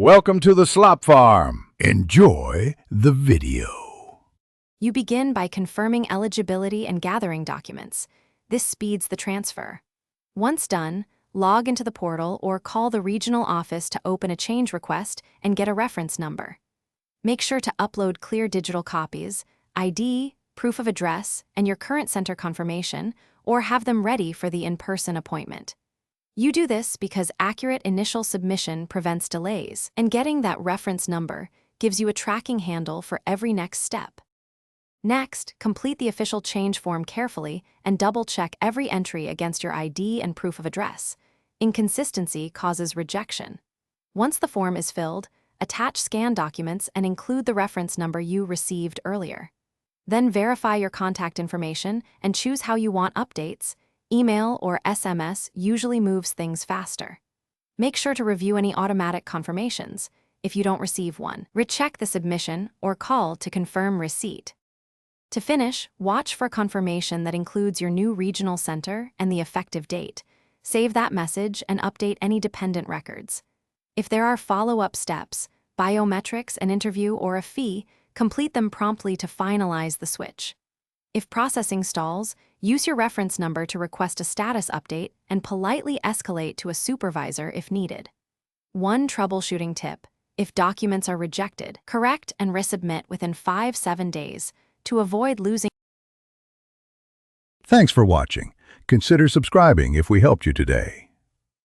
Welcome to the slop farm. Enjoy the video. You begin by confirming eligibility and gathering documents. This speeds the transfer. Once done, log into the portal or call the regional office to open a change request and get a reference number. Make sure to upload clear digital copies, ID, proof of address, and your current center confirmation, or have them ready for the in-person appointment. You do this because accurate initial submission prevents delays, and getting that reference number gives you a tracking handle for every next step. Next, complete the official change form carefully and double-check every entry against your ID and proof of address. Inconsistency causes rejection. Once the form is filled, attach scanned documents and include the reference number you received earlier. Then verify your contact information and choose how you want updates. Email or SMS usually moves things faster. Make sure to review any automatic confirmations. If you don't receive one, recheck the submission or call to confirm receipt. To finish, watch for confirmation that includes your new regional center and the effective date. Save that message and update any dependent records. If there are follow-up steps, biometrics, an interview, or a fee, complete them promptly to finalize the switch. If processing stalls, use your reference number to request a status update and politely escalate to a supervisor if needed. One troubleshooting tip: if documents are rejected, correct and resubmit within 5-7 days to avoid losing. Thanks for watching. Consider subscribing if we helped you today.